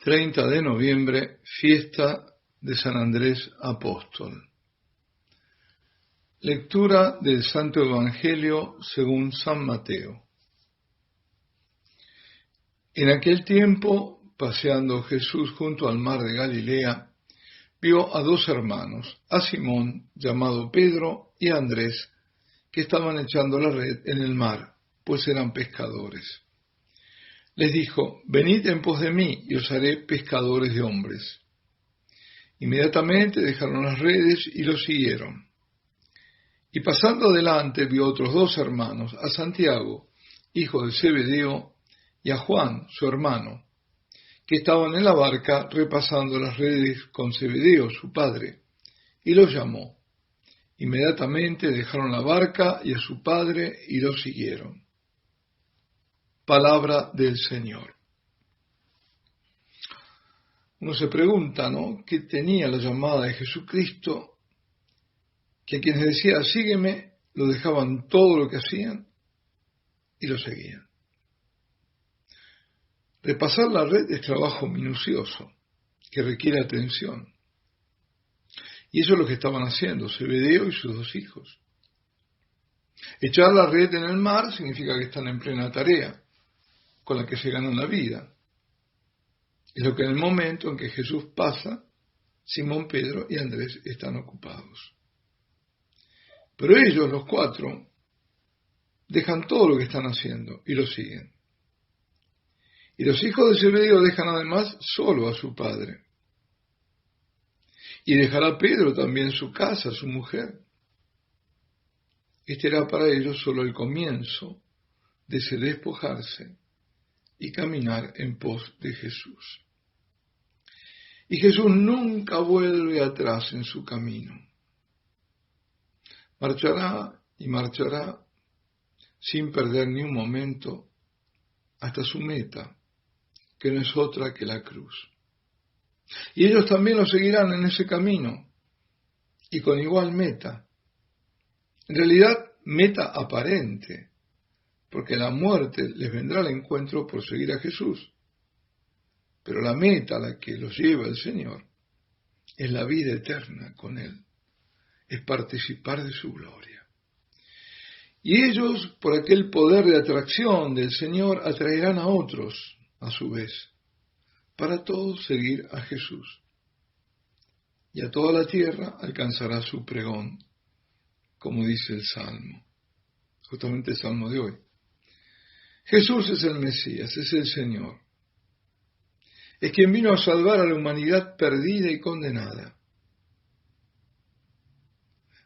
30 de noviembre, fiesta de San Andrés Apóstol. Lectura del Santo Evangelio según San Mateo. En aquel tiempo, paseando Jesús junto al mar de Galilea, vio a dos hermanos, a Simón, llamado Pedro, y a Andrés, que estaban echando la red en el mar, pues eran pescadores. Les dijo: venid en pos de mí, y os haré pescadores de hombres. Inmediatamente dejaron las redes y lo siguieron. Y pasando adelante vio otros dos hermanos, a Santiago, hijo de Zebedeo, y a Juan, su hermano, que estaban en la barca repasando las redes con Zebedeo, su padre, y los llamó. Inmediatamente dejaron la barca y a su padre y lo siguieron. Palabra del Señor. Uno se pregunta, ¿no?, ¿qué tenía la llamada de Jesucristo? Que a quienes decía, sígueme, lo dejaban todo lo que hacían y lo seguían. Repasar la red es trabajo minucioso, que requiere atención. Y eso es lo que estaban haciendo Zebedeo y sus dos hijos. Echar la red en el mar significa que están en plena tarea, con la que se ganan la vida. Es lo que en el momento en que Jesús pasa, Simón, Pedro y Andrés están ocupados. Pero ellos, los cuatro, dejan todo lo que están haciendo y lo siguen. Y los hijos de Zebedeo dejan además solo a su padre. Y dejará Pedro también su casa, su mujer. Este era para ellos solo el comienzo de ese despojarse y caminar en pos de Jesús. Y Jesús nunca vuelve atrás en su camino. Marchará y marchará sin perder ni un momento hasta su meta, que no es otra que la cruz. Y ellos también lo seguirán en ese camino, y con igual meta. En realidad, meta aparente, porque la muerte les vendrá al encuentro por seguir a Jesús. Pero la meta a la que los lleva el Señor es la vida eterna con Él, es participar de su gloria. Y ellos, por aquel poder de atracción del Señor, atraerán a otros, a su vez, para todos seguir a Jesús. Y a toda la tierra alcanzará su pregón, como dice el Salmo, justamente el Salmo de hoy. Jesús es el Mesías, es el Señor. Es quien vino a salvar a la humanidad perdida y condenada.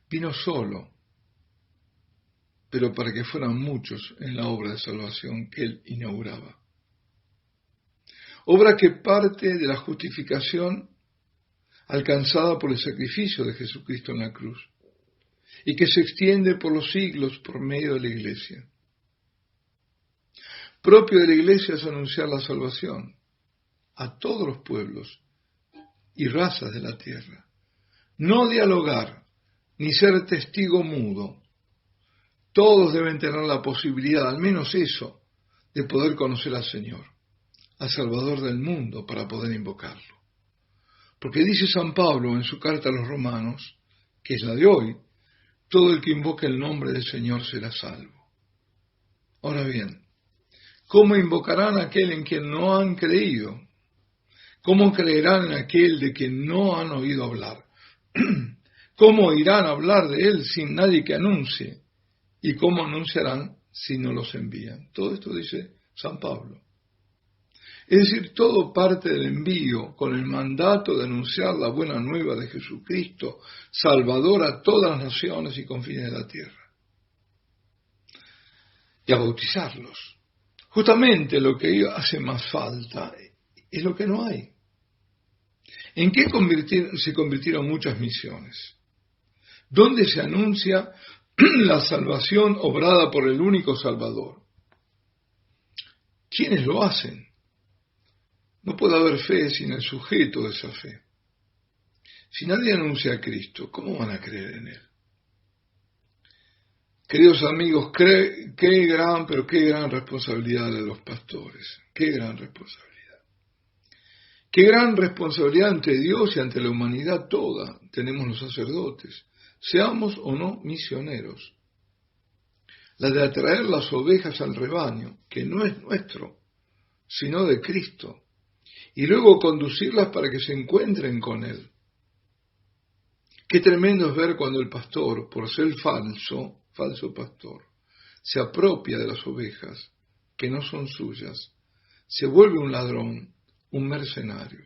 Vino solo, pero para que fueran muchos en la obra de salvación que Él inauguraba. Obra que parte de la justificación alcanzada por el sacrificio de Jesucristo en la cruz y que se extiende por los siglos por medio de la Iglesia. Propio de la Iglesia es anunciar la salvación a todos los pueblos y razas de la tierra. No dialogar ni ser testigo mudo. Todos deben tener la posibilidad, al menos eso, de poder conocer al Señor, al Salvador del mundo, para poder invocarlo. Porque dice San Pablo en su carta a los Romanos, que es la de hoy, todo el que invoque el nombre del Señor será salvo. Ahora bien, ¿cómo invocarán a aquel en quien no han creído? ¿Cómo creerán en aquel de quien no han oído hablar? ¿Cómo irán a hablar de él sin nadie que anuncie? ¿Y cómo anunciarán si no los envían? Todo esto dice San Pablo. Es decir, todo parte del envío con el mandato de anunciar la buena nueva de Jesucristo, Salvador a todas las naciones y confines de la tierra. Y a bautizarlos. Justamente lo que hace más falta es lo que no hay. ¿En qué se convirtieron muchas misiones? ¿Dónde se anuncia la salvación obrada por el único Salvador? ¿Quiénes lo hacen? No puede haber fe sin el sujeto de esa fe. Si nadie anuncia a Cristo, ¿cómo van a creer en Él? Queridos amigos, qué gran responsabilidad de los pastores, qué gran responsabilidad. Qué gran responsabilidad ante Dios y ante la humanidad toda tenemos los sacerdotes, seamos o no misioneros. La de atraer las ovejas al rebaño, que no es nuestro, sino de Cristo, y luego conducirlas para que se encuentren con Él. Qué tremendo es ver cuando el pastor, por ser falso pastor, se apropia de las ovejas, que no son suyas, se vuelve un ladrón, un mercenario.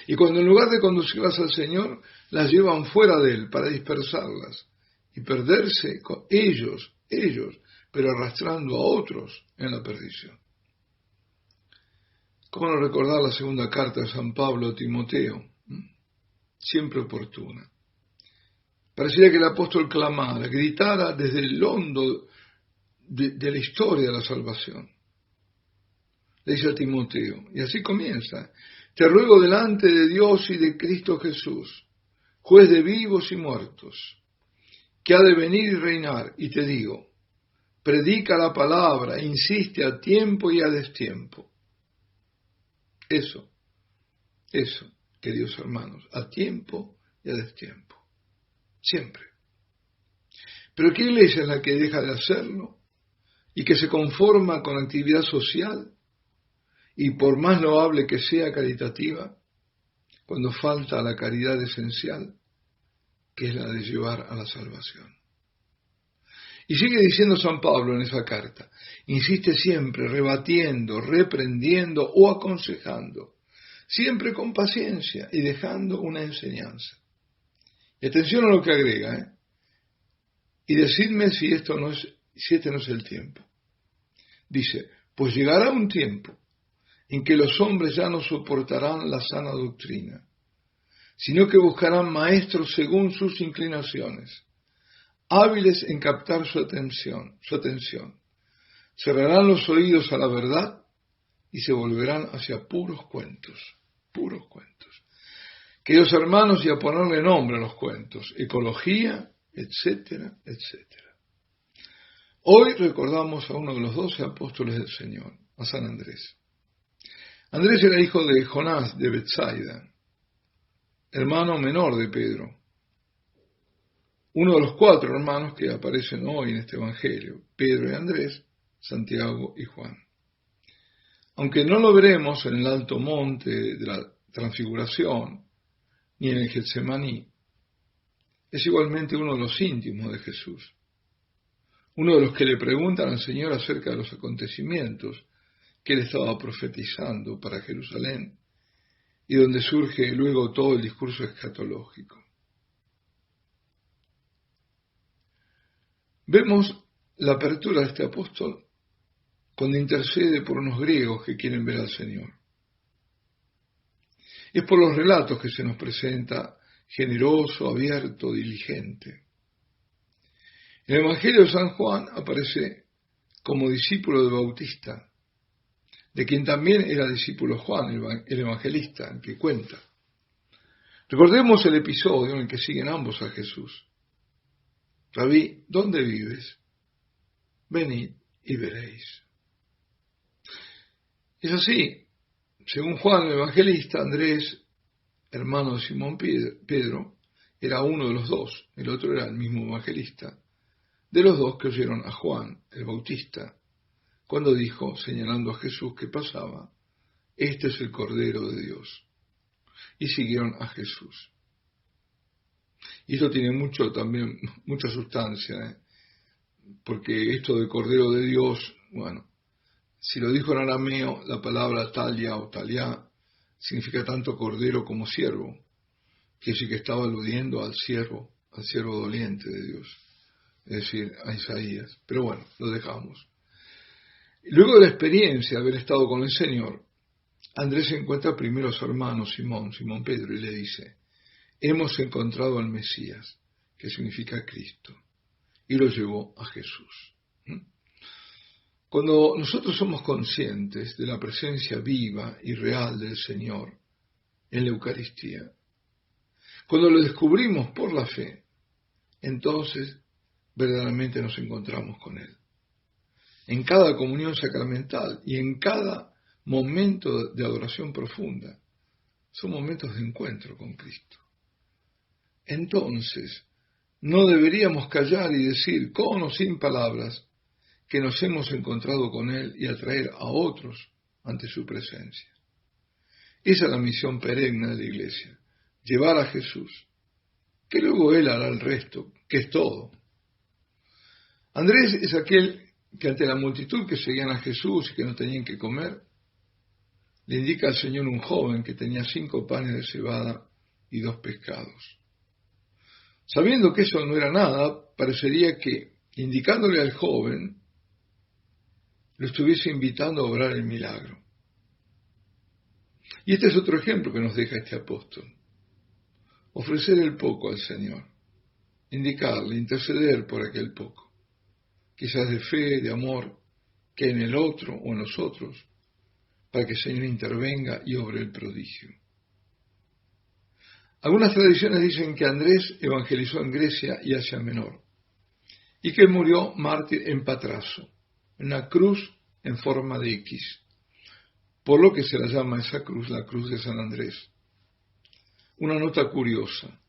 Y cuando en lugar de conducirlas al Señor, las llevan fuera de Él para dispersarlas y perderse con ellos, pero arrastrando a otros en la perdición. ¿Cómo no recordar la segunda carta de San Pablo a Timoteo? Siempre oportuna. Pareciera que el apóstol clamara, gritara desde el hondo de la historia de la salvación. Le dice a Timoteo, y así comienza: te ruego delante de Dios y de Cristo Jesús, juez de vivos y muertos, que ha de venir y reinar, y te digo, predica la palabra, insiste a tiempo y a destiempo. Eso, queridos hermanos, a tiempo y a destiempo. Siempre. Pero ¿qué iglesia es la que deja de hacerlo y que se conforma con actividad social y por más loable que sea caritativa, cuando falta la caridad esencial, que es la de llevar a la salvación? Y sigue diciendo San Pablo en esa carta, insiste siempre rebatiendo, reprendiendo o aconsejando, siempre con paciencia y dejando una enseñanza. Y atención a lo que agrega, y decidme si este no es el tiempo. Dice, pues llegará un tiempo en que los hombres ya no soportarán la sana doctrina, sino que buscarán maestros según sus inclinaciones, hábiles en captar su atención. Cerrarán los oídos a la verdad y se volverán hacia puros cuentos. Queridos hermanos, y a ponerle nombre a los cuentos, ecología, etcétera, etcétera. Hoy recordamos a uno de los 12 apóstoles del Señor, a San Andrés. Andrés era hijo de Jonás de Betsaida, hermano menor de Pedro, uno de los 4 hermanos que aparecen hoy en este Evangelio, Pedro y Andrés, Santiago y Juan. Aunque no lo veremos en el alto monte de la Transfiguración, ni en el Getsemaní, es igualmente uno de los íntimos de Jesús, uno de los que le preguntan al Señor acerca de los acontecimientos que él estaba profetizando para Jerusalén y donde surge luego todo el discurso escatológico. Vemos la apertura de este apóstol cuando intercede por unos griegos que quieren ver al Señor. Es por los relatos que se nos presenta generoso, abierto, diligente. En el Evangelio de San Juan aparece como discípulo de Bautista, de quien también era discípulo Juan, el evangelista, el que cuenta. Recordemos el episodio en el que siguen ambos a Jesús. Rabí, ¿dónde vives? Venid y veréis. Es así, según Juan el evangelista, Andrés, hermano de Simón Pedro, era uno de los 2, el otro era el mismo evangelista, de los 2 que oyeron a Juan el Bautista, cuando dijo, señalando a Jesús que pasaba, este es el Cordero de Dios. Y siguieron a Jesús. Y esto tiene mucha sustancia, porque esto de Cordero de Dios, bueno, si lo dijo en arameo, la palabra talia o talia significa tanto cordero como siervo, que sí que estaba aludiendo al siervo doliente de Dios, es decir, a Isaías. Pero bueno, lo dejamos. Luego de la experiencia de haber estado con el Señor, Andrés encuentra primero a su hermano Simón Pedro, y le dice, hemos encontrado al Mesías, que significa Cristo, y lo llevó a Jesús. Cuando nosotros somos conscientes de la presencia viva y real del Señor en la Eucaristía, cuando lo descubrimos por la fe, entonces verdaderamente nos encontramos con Él. En cada comunión sacramental y en cada momento de adoración profunda, son momentos de encuentro con Cristo. Entonces, no deberíamos callar y decir, con o sin palabras, que nos hemos encontrado con Él y atraer a otros ante su presencia. Esa es la misión perenne de la Iglesia, llevar a Jesús, que luego Él hará el resto, que es todo. Andrés es aquel que ante la multitud que seguían a Jesús y que no tenían que comer, le indica al Señor un joven que tenía 5 panes de cebada y 2 pescados. Sabiendo que eso no era nada, parecería que, indicándole al joven, lo estuviese invitando a obrar el milagro. Y este es otro ejemplo que nos deja este apóstol. Ofrecer el poco al Señor, indicarle, interceder por aquel poco, quizás de fe, de amor, que hay en el otro o en nosotros, para que el Señor intervenga y obre el prodigio. Algunas tradiciones dicen que Andrés evangelizó en Grecia y Asia Menor, y que murió mártir en Patraso, en una cruz en forma de X, por lo que se la llama esa cruz la cruz de San Andrés. Una nota curiosa,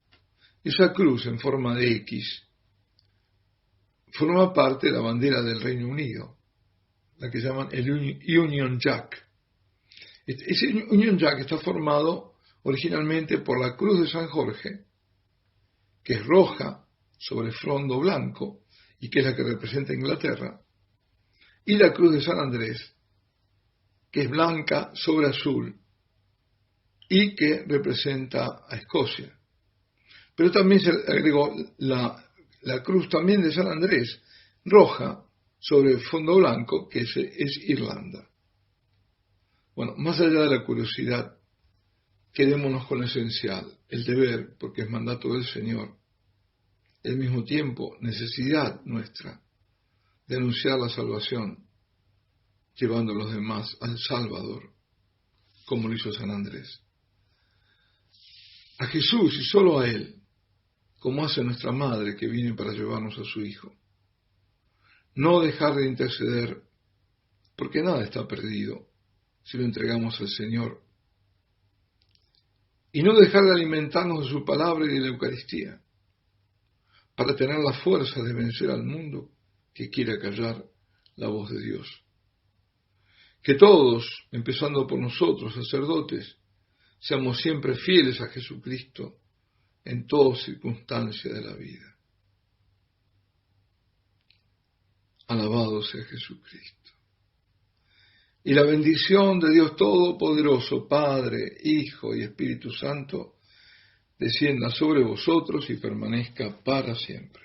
esa cruz en forma de X forma parte de la bandera del Reino Unido, la que llaman el Union Jack. Ese Union Jack está formado originalmente por la cruz de San Jorge, que es roja sobre fondo blanco y que es la que representa Inglaterra, y la cruz de San Andrés, que es blanca sobre azul y que representa a Escocia. Pero también se agregó la cruz también de San Andrés, roja sobre fondo blanco, que es Irlanda. Bueno, más allá de la curiosidad, quedémonos con lo esencial, el deber, porque es mandato del Señor, al mismo tiempo necesidad nuestra de anunciar la salvación, llevando a los demás al Salvador, como lo hizo San Andrés. A Jesús y solo a Él, como hace nuestra madre que viene para llevarnos a su Hijo. No dejar de interceder, porque nada está perdido si lo entregamos al Señor. Y no dejar de alimentarnos de su palabra y de la Eucaristía, para tener la fuerza de vencer al mundo que quiere callar la voz de Dios. Que todos, empezando por nosotros, sacerdotes, seamos siempre fieles a Jesucristo en toda circunstancia de la vida. Alabado sea Jesucristo. Y la bendición de Dios Todopoderoso, Padre, Hijo y Espíritu Santo, descienda sobre vosotros y permanezca para siempre.